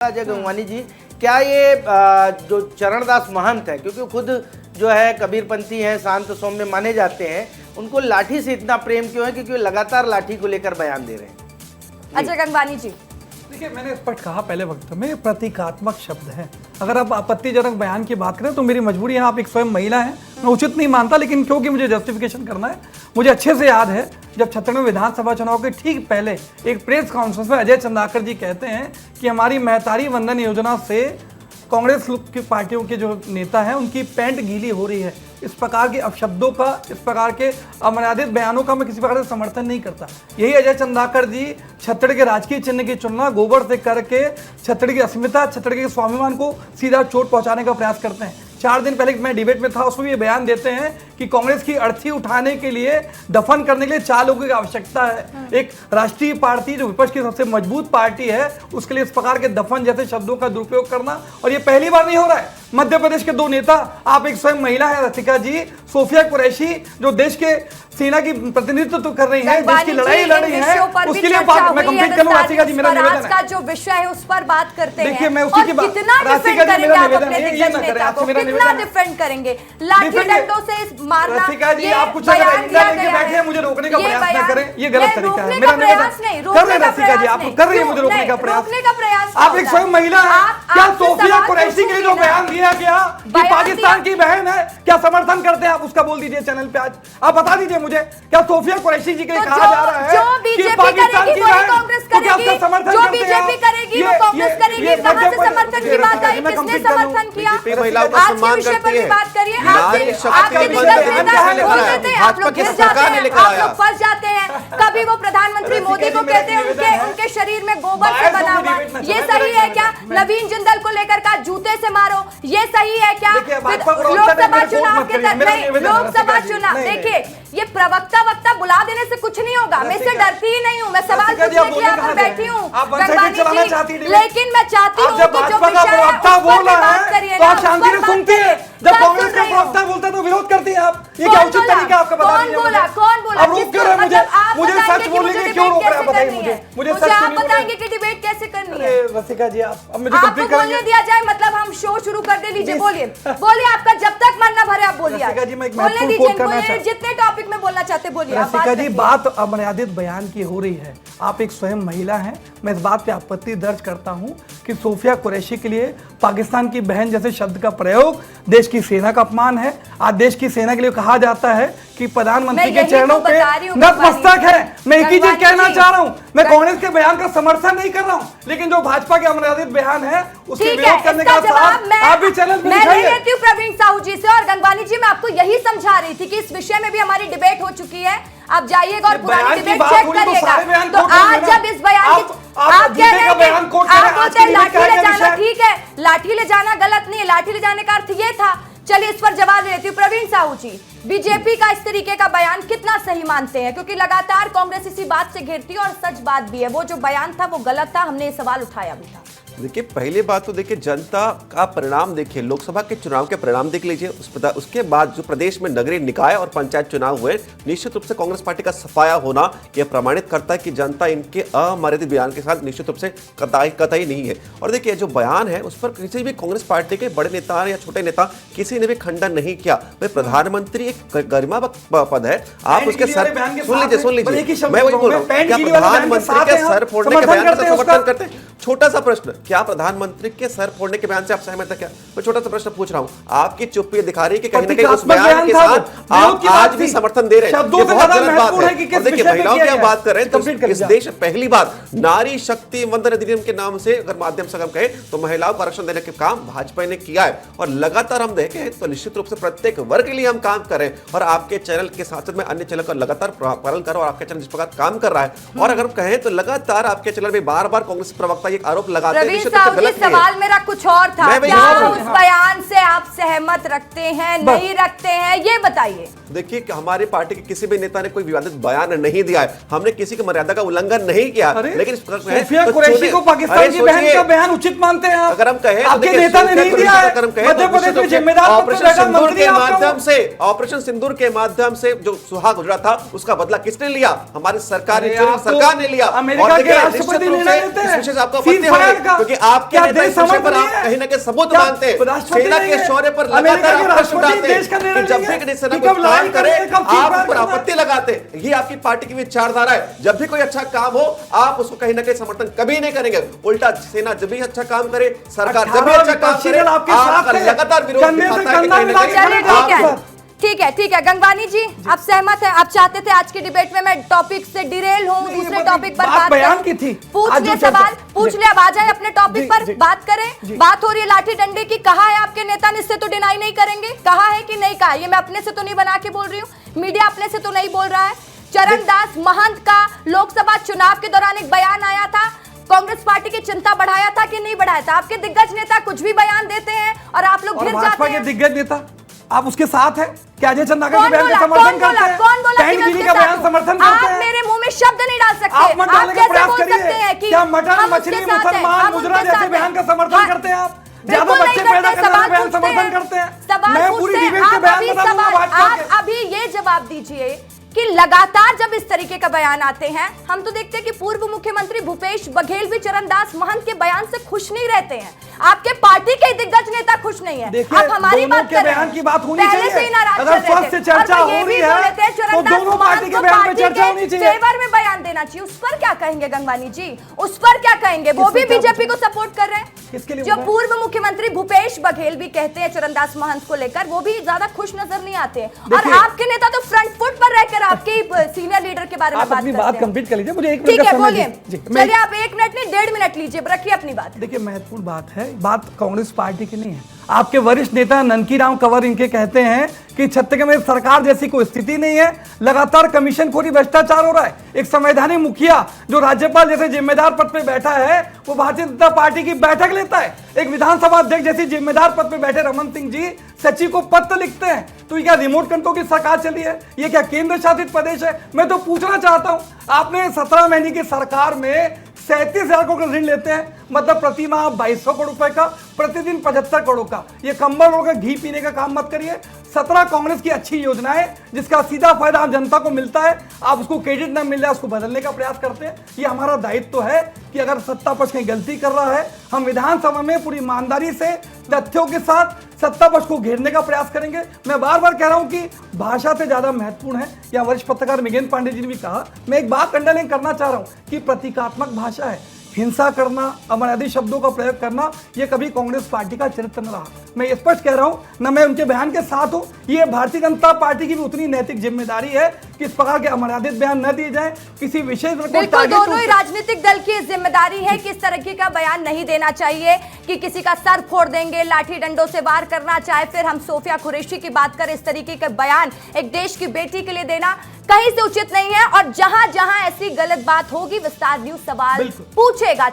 अजय गंगवानी जी, क्या ये जो चरणदास महंत है, क्योंकि खुद जो है कबीरपंथी हैं, शांत सौम्य माने जाते हैं, उनको लाठी से इतना प्रेम क्यों है? क्योंकि वो लगातार लाठी को लेकर बयान दे रहे हैं। अजय गंगवानी जी, देखिए, मैंने स्पष्ट कहा पहले वक्त में, प्रतीकात्मक शब्द है। अगर आप आपत्तिजनक बयान की बात करें तो मेरी मजबूरी है, आप एक स्वयं महिला हैं, मैं उचित नहीं मानता, लेकिन क्योंकि मुझे जस्टिफिकेशन करना है, मुझे अच्छे से याद है जब 96वें विधानसभा चुनाव के ठीक पहले एक प्रेस कॉन्फ्रेंस में अजय चंद्राकर जी कहते हैं कि हमारी महतारी वंदन योजना से कांग्रेस की पार्टियों के जो नेता हैं उनकी पैंट गीली हो रही है। इस प्रकार के अपशब्दों का, इस प्रकार के अमर्यादित बयानों का मैं किसी प्रकार से समर्थन नहीं करता। यही अजय चंद्राकर जी छत्तीसगढ़ के राजकीय चिन्ह की चुनना गोबर से करके छत्तीसगढ़ की अस्मिता, छत्तीसगढ़ के स्वाभिमान को सीधा चोट पहुंचाने का प्रयास करते हैं। 4 दिन पहले मैं डिबेट में था, उसमें ये बयान देते हैं कि कांग्रेस की अर्थी उठाने के लिए, दफन करने के लिए 4 लोगों की आवश्यकता है। एक राष्ट्रीय पार्टी जो विपक्ष की सबसे मजबूत पार्टी है, उसके लिए इस प्रकार के दफन जैसे शब्दों का दुरुपयोग करना, और ये पहली बार नहीं हो रहा है। मध्य प्रदेश के 2 नेता, आप एक स्वयं महिला है रसिका जी, सोफिया कुरैशी, जो देश के सेना की प्रतिनिधित्व कर रही है, देश की लड़ाई लड़ रही है, उसके लिए मैं कंप्लीट करूं। रसिका जी, मेरा निवेदन है, जो विषय है उस पर बात करते हैं। देखिए, मैं उसी की बात, रसिका जी, मेरा निवेदन है, ये ना करें, आपसे मेरा निवेदन है, डिफेंड करेंगे लाठी डंडों से मारना। रसिका जी, आप कुछ एजेंडा लेके बैठे हैं, मुझे रोकने का प्रयास न करें, ये गलत तरीका है। मेरा निवेदन कर रहे हैं रसिका जी, आप कर रही है मुझे रोकने का प्रयास। आप एक स्वयं महिला है, क्या सोफिया कुरैशी के लिए जो बयान दिया गया कि पाकिस्तान की बहन है, क्या समर्थन करते हैं आप? उसका बोल दीजिए चैनल पे आज, आप बता दीजिए मुझे, क्या सोफिया कुरैशी जी के लिए कहा जा रहा है कि पाकिस्तान की बहन, तो क्या उसका समर्थन जो बीजेपी करेगी वो कांग्रेस करेगी? कहां से समर्थन की बात आई? किसने समर्थन किया? आज के विषय पर भी बात करिए। आपके दिग्गज नेता बोल देते हैं, आप लोग गिर जाते हैं, आप लोग फंस जाते हैं। कभी वो प्रधानमंत्री मोदी को कहते हैं उनके शरीर में गोबर से बना हुआ, ये सही है क्या? नवीन जिंदल को लेकर का जूते से मारो, ये सही है क्या? लोकसभा चुनाव के तहत, लोकसभा चुनाव, देखिए, ये प्रवक्ता वक्ता बुला देने से कुछ नहीं होगा। मैं इससे डरती ही नहीं हूँ, मैं सवाल पूछने के लिए यहाँ पर बैठी हूँ, लेकिन मैं चाहती हूँ कि जो विषय है उस पर भी बात करिए ना, शांति से सुनती है। जब कांग्रेस का प्रवक्ता बोलता है तो विरोध करती है आप, ये क्या उचित तरीका आपका बता दीजिए? कौन बोला? अब रोक क्यों रहे मुझे सच बोलने के क्यों रोक रहे हैं? बताइए मुझे सच आप बताएंगे कि डिबेट कैसे करनी है। रसिका जी, आप मुझे आपको बोलने दिया जाए, मतलब हम शो शुरू कर दे लीजिए। बोलिए बोलिए, आपका जब तक मन न भरे आप बोलिए। रसिका जी, मैं एक बोलने महत्वपूर्ण कोट करना दीजिए, जितने टॉपिक में बोलना चाहते बोलिए। रसिका जी, बात अमर्यादित बयान की हो रही है, आप एक स्वयं महिला हैं, मैं इस बात पे आपत्ति दर्ज करता हूं कि सोफिया कुरैशी के लिए पाकिस्तान की बहन जैसे शब्द का प्रयोग देश की सेना का अपमान है। आज देश की सेना के लिए कहा जाता है कि प्रधानमंत्री के चरणों पे नतमस्तक है। मैं एक ही चीज कहना चाह रहा हूं, मैं कांग्रेस के बयान का समर्थन नहीं कर रहा हूं, लेकिन जो भाजपा के अमर्यादित बयान है उसके विरोध करने का साथ आप भी चैनल पे दिखाइए। मैं लेती हूं प्रवीण साहू जी से, और गंगवानी जी, मैं आपको यही समझा रही थी कि इस विषय में भी हमारी डिबेट हो चुकी है। आप जाइएगा और पुरानी डिबेट चेक करिएगा। तो आज जब इस बयान की आप कह रहे हैं कि आप बोलते हैं लाठी ले जाना ठीक है, लाठी ले जाना गलत नहीं है, लाठी ले जाने का अर्थ ये था। चलिए इस पर जवाब देती हूँ। प्रवीण साहू जी, बीजेपी का इस तरीके का बयान कितना सही मानते हैं? क्योंकि लगातार कांग्रेस इसी बात से घेरती है और सच बात भी है, वो जो बयान था वो गलत था, हमने ये सवाल उठाया भी था। देखिए, पहली बात तो देखिए, जनता का परिणाम देखिए, लोकसभा के चुनाव के परिणाम देख लीजिए, उसके बाद जो प्रदेश में नगरीय निकाय और पंचायत चुनाव हुए, निश्चित रूप से कांग्रेस पार्टी का सफाया होना यह प्रमाणित करता है कि जनता इनके अमर्यादित बयान के साथ निश्चित रूप से कतई नहीं है। और देखिए, जो बयान है उस पर किसी भी कांग्रेस पार्टी के बड़े नेता या छोटे नेता किसी ने भी खंडन नहीं किया। भाई, प्रधानमंत्री एक गरिमा पद है, आप उसके सर, सुन लीजिए, मैं वही बोल रहा हूँ, क्या प्रधानमंत्री के सर फोड़ने के बयान का समर्थन करते हैं? छोटा सा प्रश्न, क्या प्रधानमंत्री के सर फोड़ने के बयान से आप सहमत है क्या? मैं छोटा सा प्रश्न पूछ रहा हूं, आपकी चुप्पी दिखा रही है कि कहीं ना कहीं उस बयान के साथ आप आज भी समर्थन दे रहे हैं। ये बहुत गलत बात है। और देखिए, महिलाओं की हम बात कर रहे हैं तो इस देश पहली बार नारी शक्ति वंदन अधिनियम के नाम से अगर माध्यम से हम कहें तो महिलाओं को आरक्षण देने के काम भाजपा ने किया है, और लगातार हम देखें तो निश्चित रूप से प्रत्येक वर्ग के लिए हम काम कर रहे हैं। और आपके चैनल के साथ साथ में अन्य चैनल का लगातार पालन करो, और आपके चैनल जिस प्रकार काम कर रहा है, और अगर हम कहें तो लगातार आपके चैनल में बार बार कांग्रेस प्रवक्ता एक आरोप लगाते हैं। सवाल मेरा कुछ और था, क्या उस बयान से आप सहमत रखते हैं, नहीं रखते हैं, ये बताइए। देखिए, हमारी पार्टी के किसी भी नेता ने कोई विवादित बयान नहीं दिया है, हमने किसी की मर्यादा का उल्लंघन नहीं किया, लेकिन सोफिया कुरैशी को पाकिस्तान की बहन का बयान उचित मानते हैं आप? अगर हम कहें आपके नेता ने नहीं दिया है, मध्य प्रदेश में जिम्मेदार ऑपरेशन सिंदूर के माध्यम से जो सुहाग गुजरा था उसका बदला किसने लिया? हमारी सरकार ने लिया। अमेरिका के राष्ट्रपति निर्णय लेते हैं, आपको क्योंकि आपके नेता इस विषय पर आप कहीं ना कहीं सबूत मांगते हैं, सेना के शौर्य पर लगातार आप प्रश्न उठाते हैं कि जब भी सेना को काम करे आप उस पर आपत्ति लगाते हैं। ये आपकी पार्टी की विचारधारा है। जब भी कोई अच्छा काम हो आप उसको कहीं ना कहीं समर्थन कभी नहीं करेंगे, उल्टा सेना जब भी अच्छा काम करे, सरकार जब भी अच्छा काम करे, आपका लगातार विरोध दिखाता है कि कहीं ना कहीं। ठीक है गंगवानी जी, आप सहमत है? आप चाहते थे आज की डिबेट में मैं टॉपिक से डिरेल हूं, दूसरे टॉपिक पर बात बयान की थी, पूछ ले सवाल, पूछ ले, अब आ जाए अपने टॉपिक पर बात करें। बात हो रही है लाठी डंडे की, कहा है आपके नेता ने, इससे तो डिनाई नहीं करेंगे, कहा है कि नहीं कहा? ये मैं अपने से तो नहीं बना के बोल रही हूँ, मीडिया अपने से तो नहीं बोल रहा है। चरणदास महंत का लोकसभा चुनाव के दौरान एक बयान आया था, कांग्रेस पार्टी की चिंता बढ़ाया था कि नहीं बढ़ाया था? आपके दिग्गज नेता कुछ भी बयान देते हैं और आप लोग घिर जाते हैं। दिग्गज नेता आप उसके साथ हैं क्या? अजय चंद्राकर के बयान का समर्थन करते हैं? कौन बोला कि मैं का बयान समर्थन करते हैं? आप मेरे मुंह में शब्द नहीं डाल सकते। आप मत डालने का प्रयास करिए। क्या मटन मछली मुसलमान मुजरा जैसे बयान का समर्थन करते हैं? आप ज्यादा बच्चे पैदा करने का बयान समर्थन करते हैं? मैं पूरी डिबेट के बयान बताऊंगा। आप अभी ये जवाब दीजिए कि लगातार जब इस तरीके का बयान आते हैं, हम तो देखते हैं कि पूर्व मुख्यमंत्री भूपेश बघेल भी चरणदास महंत के बयान से खुश नहीं रहते हैं। आपके पार्टी के दिग्गज नेता खुश नहीं है। आप हमारी बात कर रहे हैं, बयान की बात होनी पहले से ही नाराज अगर फर्स्ट से चर्चा हो रही है तो दोनों पार्टी के बयान पे चर्चा होनी चाहिए, फेवर में बयान देना चाहिए। उस पर क्या कहेंगे गंगवानी जी? उस पर क्या कहेंगे? वो भी बीजेपी को सपोर्ट कर रहे हैं। किसके लिए? जो पूर्व मुख्यमंत्री भूपेश बघेल भी कहते हैं चरणदास महंत को लेकर, वो भी ज्यादा खुश नजर नहीं आते हैं। और आपके नेता तो फ्रंट फुट पर रहकर आपके सीनियर लीडर के बारे में बात करते हैं। बात कंप्लीट कर लीजिए, मुझे एक ठीक है बोलिए। चलिए आप 1 मिनट नहीं 1.5 मिनट लीजिए, रखिए अपनी बात। देखिए महत्वपूर्ण बात है, बात कांग्रेस पार्टी की नहीं है। आपके वरिष्ठ नेता ननकीराम कंवर इनके कहते हैं कि छत्तीसगढ़ में सरकार जैसी कोई स्थिति नहीं है, लगातार कमीशनखोरी भ्रष्टाचार हो रहा है। एक संवैधानिक मुखिया जो राज्यपाल जैसे जिम्मेदार पद पे बैठा है वो भारतीय जनता पार्टी की बैठक लेता है। एक विधानसभा अध्यक्ष जैसी जिम्मेदार पद पे बैठे रमन सिंह जी सचिव को पत्र लिखते हैं। तो ये क्या रिमोट कंट्रोल की सरकार चली है? ये क्या केंद्र शासित प्रदेश है? मैं तो पूछना चाहता हूं, आपने 17 महीने की सरकार में 37,000 करोड़ का ऋण लेते हैं, मतलब प्रति माह 2200 करोड़ रुपए का, प्रतिदिन 75 करोड़ का। ये कंबल ओढ़ घी पीने का काम मत करिए। 17 कांग्रेस की अच्छी योजनाएं जिसका सीधा फायदा आम जनता को मिलता है, आप उसको क्रेडिट न मिल रहा है उसको बदलने का प्रयास करते हैं। ये हमारा दायित्व तो है कि अगर सत्ता पक्ष कहीं गलती कर रहा है, हम विधानसभा में पूरी ईमानदारी से तथ्यों के साथ सत्ता पक्ष को घेरने का प्रयास करेंगे। मैं बार बार कह रहा हूं कि भाषा से ज्यादा महत्वपूर्ण है, या वरिष्ठ पत्रकार मिगेन पांडे जी ने भी कहा, मैं एक बात अंडरलाइन करना चाह रहा हूं कि प्रतीकात्मक भाषा है। हिंसा करना, अमर्यादित शब्दों का प्रयोग करना, यह कभी कांग्रेस पार्टी का चरित्र न रहा। मैं स्पष्ट कह रहा हूं, न मैं उनके बयान के साथ हूं। ये भारतीय जनता पार्टी की भी उतनी नैतिक जिम्मेदारी है कि इस प्रकार के अमर्यादित बयान न दिए जाएं। किसी विशेष बिल्कुल दोनों ही राजनीतिक दल की जिम्मेदारी है कि इस तरह का बयान नहीं देना चाहिए कि किसी का सर फोड़ देंगे, लाठी डंडों से वार करना, चाहे फिर हम सोफिया कुरैशी की बात करें, इस तरीके का बयान एक देश की बेटी के लिए देना कहीं से उचित नहीं है। और जहां जहां ऐसी गलत बात होगी विस्तार न्यूज सवाल पूछेगा।